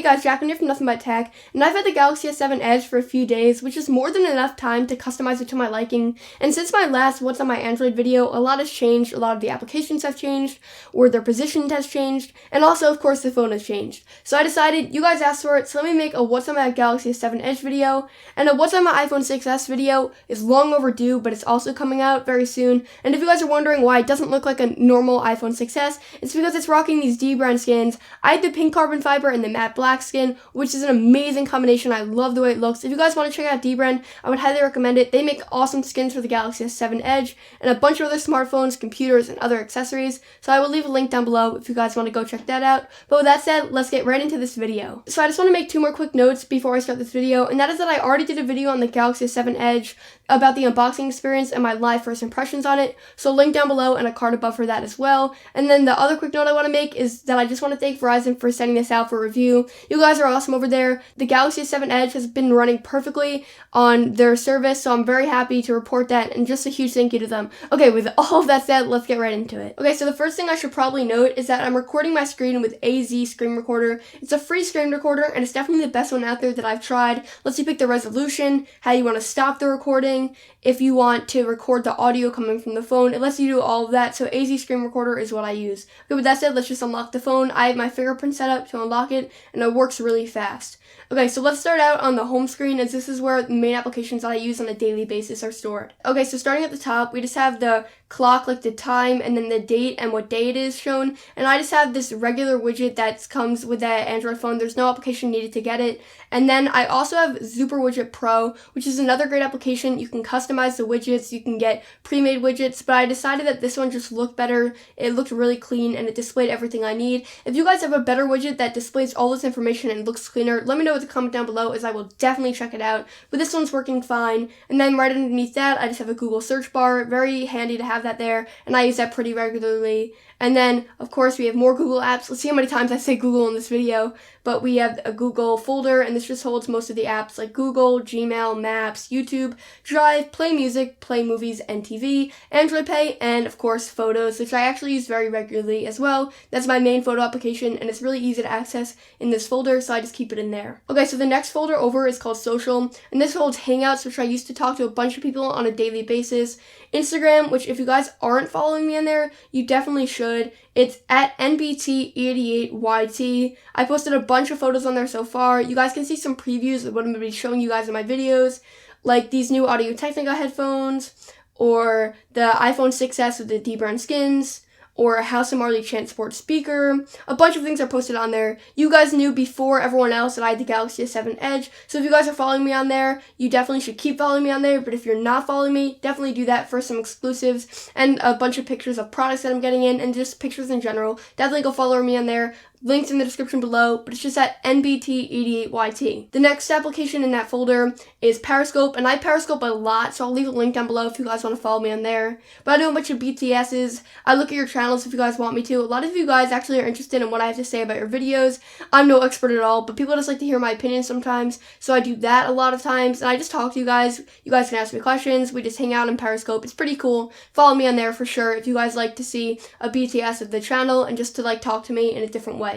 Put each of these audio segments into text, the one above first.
Hey guys, Jack here from Nothing But Tech, and I've had the Galaxy S7 Edge for a few days, which is more than enough time to customize it to my liking. And since my last What's on My Android video, a lot has changed, a lot of the applications have changed, or their position has changed, and also, of course, the phone has changed. So I decided, you guys asked for it, so let me make a What's on My Galaxy S7 Edge video, and a What's on My iPhone 6s video is long overdue, but it's also coming out very soon. And if you guys are wondering why it doesn't look like a normal iPhone 6s, it's because it's rocking these D-brand skins. I have the pink carbon fiber and the matte black skin, which is an amazing combination. I love the way it looks. If you guys want to check out D-brand, I would highly recommend it. They make awesome skins for the Galaxy S7 Edge and a bunch of other smartphones, computers, and other accessories. So I will leave a link down below if you guys want to go check that out. But with that said, let's get right into this video. So I just want to make two more quick notes before I start this video, and that is that I already did a video on the Galaxy S7 Edge about the unboxing experience and my live first impressions on it. So link down below and a card above for that as well. And then the other quick note I want to make is that I just want to thank Verizon for sending this out for review. You guys are awesome over there. The Galaxy S7 Edge has been running perfectly on their service, so I'm very happy to report that, and just a huge thank you to them. Okay, with all of that said, let's get right into it. Okay, so the first thing I should probably note is that I'm recording my screen with AZ Screen Recorder. It's a free screen recorder, and it's definitely the best one out there that I've tried. Lets you pick the resolution, how you want to stop the recording, if you want to record the audio coming from the phone. It lets you do all of that, so AZ Screen Recorder is what I use. Okay, with that said, let's just unlock the phone. I have my fingerprint set up to unlock it, and it works really fast. Okay, so let's start out on the home screen, as this is where the main applications that I use on a daily basis are stored. Okay, so starting at the top, we just have the clock, like the time, and then the date and what day it is shown. And I just have this regular widget that comes with that Android phone. There's no application needed to get it. And then I also have Widget Pro, which is another great application. You can customize the widgets, you can get pre-made widgets, but I decided that this one just looked better. It looked really clean and it displayed everything I need. If you guys have a better widget that displays all this information and looks cleaner, let me know in the comment down below, as I will definitely check it out. But this one's working fine. And then right underneath that, I just have a Google search bar. Very handy to have that there, and I use that pretty regularly. And then, of course, we have more Google apps. Let's see how many times I say Google in this video. But we have a Google folder, and this just holds most of the apps like Google, Gmail, Maps, YouTube, Drive, Play Music, Play Movies and TV, Android Pay, and of course Photos, which I actually use very regularly as well. That's my main photo application, and it's really easy to access in this folder, so I just keep it in there. Okay, so the next folder over is called Social, and this holds Hangouts, which I used to talk to a bunch of people on a daily basis. Instagram, which if you guys aren't following me on there, you definitely should. It's at NBT88YT. I posted a bunch of photos on there so far. You guys can see some previews of what I'm going to be showing you guys in my videos, like these new Audio-Technica headphones, or the iPhone 6s with the D-brand skins, or a House of Marley Chant Sport speaker. A bunch of things are posted on there. You guys knew before everyone else that I had the Galaxy S7 Edge, so if you guys are following me on there, you definitely should keep following me on there, but if you're not following me, definitely do that for some exclusives and a bunch of pictures of products that I'm getting in, and just pictures in general. Definitely go follow me on there. Links in the description below, but it's just at NBT88YT. The next application in that folder is Periscope, and I Periscope a lot, so I'll leave a link down below if you guys want to follow me on there. But I do a bunch of BTSs. I look at your channels if you guys want me to. A lot of you guys actually are interested in what I have to say about your videos. I'm no expert at all, but people just like to hear my opinion sometimes, so I do that a lot of times, and I just talk to you guys. You guys can ask me questions. We just hang out in Periscope. It's pretty cool. Follow me on there for sure if you guys like to see a BTS of the channel and just to like talk to me in a different way.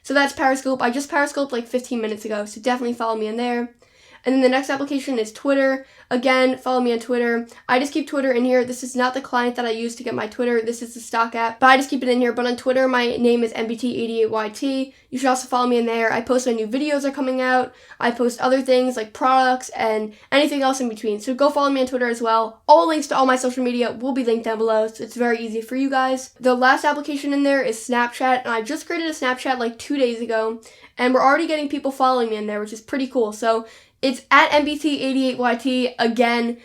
So that's Periscope. I just Periscoped like 15 minutes ago, so definitely follow me in there. And then the next application is Twitter. Again, follow me on Twitter. I just keep Twitter in here. This is not the client that I use to get my Twitter. This is the stock app, but I just keep it in here. But on Twitter, my name is NBT88YT. You should also follow me in there. I post when new videos are coming out. I post other things like products and anything else in between. So go follow me on Twitter as well. All links to all my social media will be linked down below, so it's very easy for you guys. The last application in there is Snapchat, and I just created a Snapchat like 2 days ago, and we're already getting people following me in there, which is pretty cool. So it's at NBT88YT, again,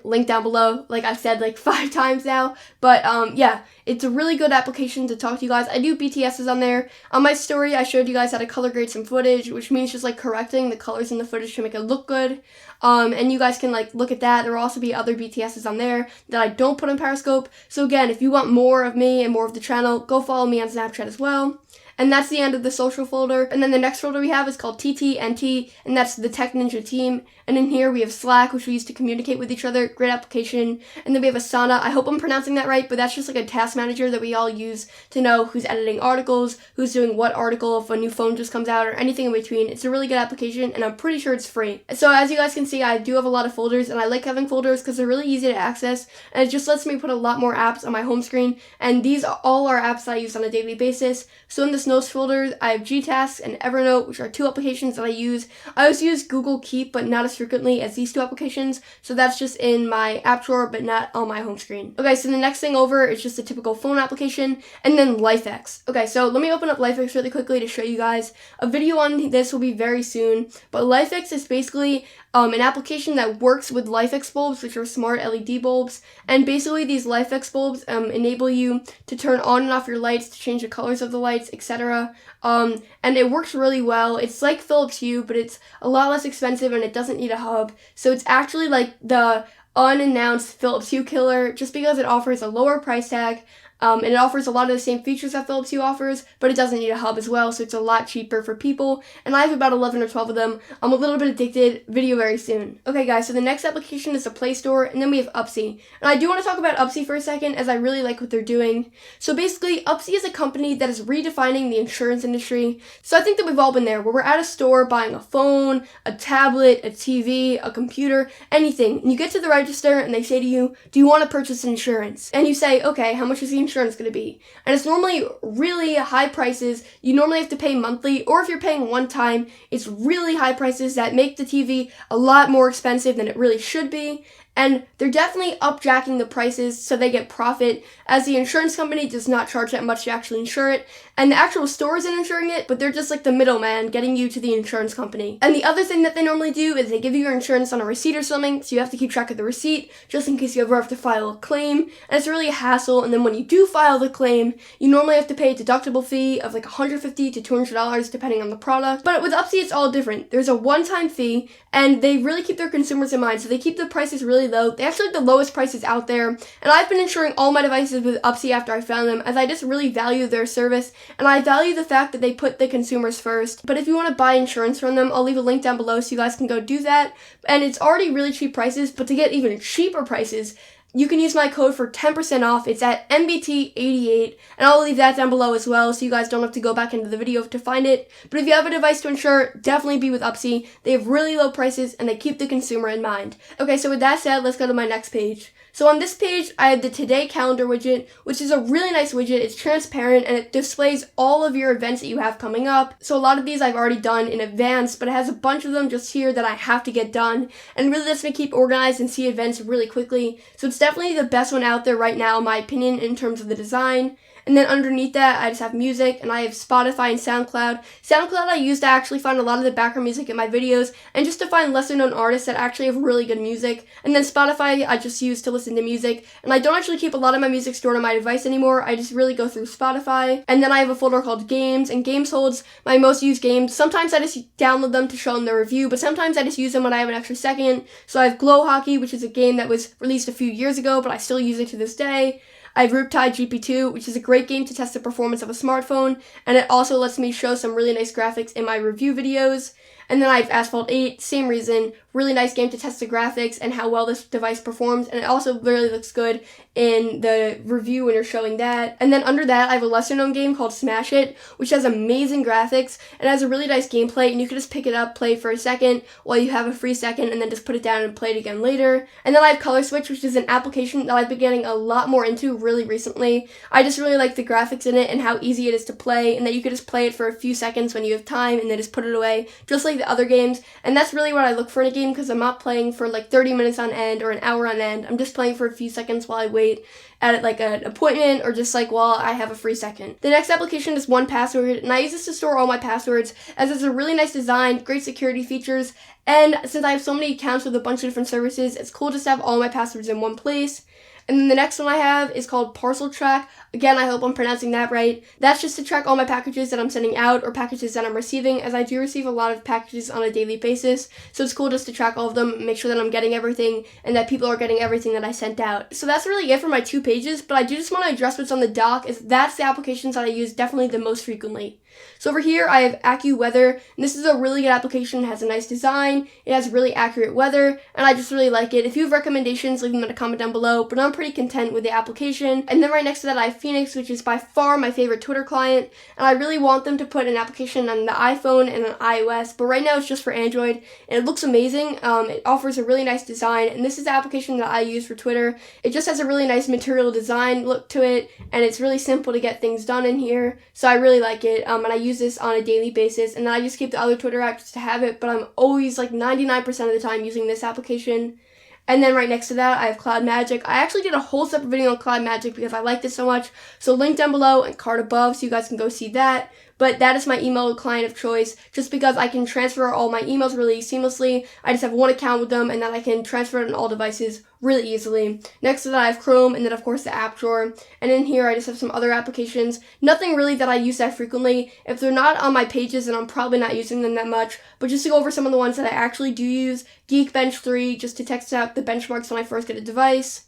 link down below, like I've said like 5 times now, but yeah, it's a really good application to talk to you guys. I do BTSs on there. On my story, I showed you guys how to color grade some footage, which means just like correcting the colors in the footage to make it look good, and you guys can like look at that. There will also be other BTSs on there that I don't put on Periscope, so again, if you want more of me and more of the channel, go follow me on Snapchat as well. And that's the end of the social folder. And then the next folder we have is called TTNT, and that's the Tech Ninja team. And in here we have Slack, which we use to communicate with each other. Great application. And then we have Asana. I hope I'm pronouncing that right, but that's just like a task manager that we all use to know who's editing articles, who's doing what article, if a new phone just comes out, or anything in between. It's a really good application, and I'm pretty sure it's free. So as you guys can see, I do have a lot of folders, and I like having folders because they're really easy to access, and it just lets me put a lot more apps on my home screen. And these are all our apps that I use on a daily basis. So in this notes folder, I have Gtasks and Evernote, which are two applications that I use. I also use Google Keep, but not as frequently as these two applications. So that's just in my app drawer, but not on my home screen. Okay, so the next thing over is just a typical phone application, and then LiFX. Okay, so let me open up LiFX really quickly to show you guys. A video on this will be very soon, but LiFX is basically an application that works with LiFX bulbs, which are smart LED bulbs, and basically these LiFX bulbs enable you to turn on and off your lights, to change the colors of the lights, etc. And it works really well. It's like Philips Hue, but it's a lot less expensive and it doesn't need a hub. So it's actually like the unannounced Philips Hue killer, just because it offers a lower price tag. And it offers a lot of the same features that Philips Hue offers, but it doesn't need a hub as well, so it's a lot cheaper for people. And I have about 11 or 12 of them. I'm a little bit addicted. Video very soon. Okay, guys, so the next application is the Play Store, and then we have UpSee. And I do want to talk about UpSee for a second, as I really like what they're doing. So basically, UpSee is a company that is redefining the insurance industry. So I think that we've all been there, where we're at a store buying a phone, a tablet, a TV, a computer, anything. And you get to the register, and they say to you, do you want to purchase insurance? And you say, okay, how much is the insurance going to be? And it's normally really high prices. You normally have to pay monthly, or if you're paying one time, it's really high prices that make the TV a lot more expensive than it really should be. And they're definitely upjacking the prices so they get profit, as the insurance company does not charge that much to actually insure it, and the actual store isn't insuring it, but they're just like the middleman getting you to the insurance company. And the other thing that they normally do is they give you your insurance on a receipt or something, so you have to keep track of the receipt just in case you ever have to file a claim, and it's really a hassle. And then when you do file the claim, you normally have to pay a deductible fee of like $150 to $200 depending on the product. But with UpSee, it's all different. There's a one-time fee, and they really keep their consumers in mind, so they keep the prices really low. They actually have the lowest prices out there, and I've been insuring all my devices with UpSee after I found them, as I just really value their service, and I value the fact that they put the consumers first. But if you want to buy insurance from them, I'll leave a link down below so you guys can go do that. And it's already really cheap prices, but to get even cheaper prices, you can use my code for 10% off. It's at MBT88, and I'll leave that down below as well, so you guys don't have to go back into the video to find it. But if you have a device to insure, definitely be with UpSee. They have really low prices, and they keep the consumer in mind. Okay, so with that said, let's go to my next page. So on this page, I have the Today Calendar widget, which is a really nice widget. It's transparent, and it displays all of your events that you have coming up. So a lot of these I've already done in advance, but it has a bunch of them just here that I have to get done, and really lets me keep organized and see events really quickly. So it's definitely the best one out there right now, in my opinion, in terms of the design. And then underneath that, I just have music, and I have Spotify and SoundCloud. SoundCloud I use to actually find a lot of the background music in my videos, and just to find lesser known artists that actually have really good music. And then Spotify I just use to listen to music, and I don't actually keep a lot of my music stored on my device anymore. I just really go through Spotify. And then I have a folder called Games, and Games holds my most used games. Sometimes I just download them to show in the review, but sometimes I just use them when I have an extra second. So I have Glow Hockey, which is a game that was released a few years ago, but I still use it to this day. I have Riptide GP2, which is a great game to test the performance of a smartphone, and it also lets me show some really nice graphics in my review videos. And then I have Asphalt 8, same reason, really nice game to test the graphics and how well this device performs, and it also really looks good in the review when you're showing that. And then under that, I have a lesser known game called Smash It, which has amazing graphics and has a really nice gameplay, and you can just pick it up, play for a second while you have a free second, and then just put it down and play it again later. And then I have Color Switch, which is an application that I've been getting a lot more into really recently. I just really like the graphics in it and how easy it is to play, and that you could just play it for a few seconds when you have time and then just put it away, just like the other games. And that's really what I look for in a game, because I'm not playing for like 30 minutes on end or an hour on end. I'm just playing for a few seconds while I wait at like an appointment, or just like while I have a free second. The next application is 1Password, and I use this to store all my passwords, as it's a really nice design, great security features, and since I have so many accounts with a bunch of different services, it's cool just to have all my passwords in one place. And then the next one I have is called Parcel Track. Again, I hope I'm pronouncing that right. That's just to track all my packages that I'm sending out, or packages that I'm receiving, as I do receive a lot of packages on a daily basis. So it's cool just to track all of them, make sure that I'm getting everything, and that people are getting everything that I sent out. So that's really it for my 2 pages, but I do just want to address what's on the dock, as that's the applications that I use definitely the most frequently. So over here, I have AccuWeather, and this is a really good application. It has a nice design, it has really accurate weather, and I just really like it. If you have recommendations, leave them in a comment down below, but I'm pretty content with the application. And then right next to that, I have Phoenix, which is by far my favorite Twitter client, and I really want them to put an application on the iPhone and on iOS, but right now it's just for Android, and it looks amazing. It offers a really nice design, and this is the application that I use for Twitter. It just has a really nice material design look to it, and it's really simple to get things done in here, so I really like it, and I use this on a daily basis, and then I just keep the other Twitter apps to have it, but I'm always like 99% of the time using this application. And then right next to that, I have Cloud Magic. I actually did a whole separate video on Cloud Magic because I liked it so much, so link down below and card above so you guys can go see that. But that is my email client of choice, just because I can transfer all my emails really seamlessly. I just have one account with them, and then I can transfer it on all devices really easily. Next to that, I have Chrome, and then of course the app drawer. And in here, I just have some other applications. Nothing really that I use that frequently. If they're not on my pages, then I'm probably not using them that much. But just to go over some of the ones that I actually do use, Geekbench 3, just to text out the benchmarks when I first get a device.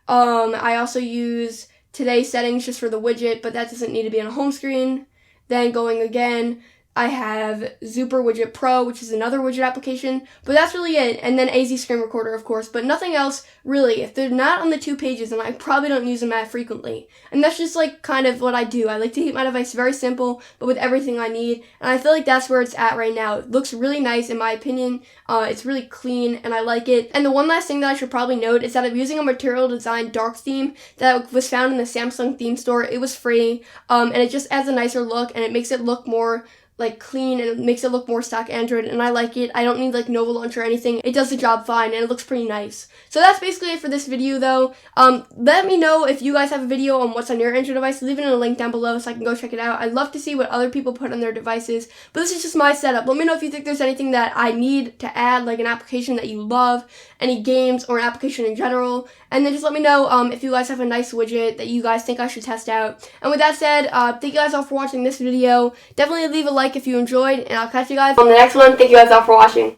I also use Today Settings just for the widget, but that doesn't need to be on a home screen. Then going again, I have Super Widget Pro, which is another widget application, but that's really it. And then AZ Screen Recorder, of course, but nothing else really. If they're not on the 2 pages, then I probably don't use them that frequently. And that's just like kind of what I do. I like to keep my device very simple, but with everything I need. And I feel like that's where it's at right now. It looks really nice in my opinion. It's really clean and I like it. And the one last thing that I should probably note is that I'm using a Material Design dark theme that was found in the Samsung theme store. It was free, and it just adds a nicer look and it makes it look more like clean, and it makes it look more stock Android, and I like it. I don't need like Nova Launch or anything. It does the job fine and it looks pretty nice. So that's basically it for this video though. Let me know if you guys have a video on what's on your Android device. Leave it in a link down below so I can go check it out. I'd love to see what other people put on their devices, but this is just my setup. Let me know if you think there's anything that I need to add, like an application that you love, any games or an application in general, and then just let me know if you guys have a nice widget that you guys think I should test out. And with that said, thank you guys all for watching this video. Definitely leave a like if you enjoyed, and I'll catch you guys on the next one. Thank you guys all for watching.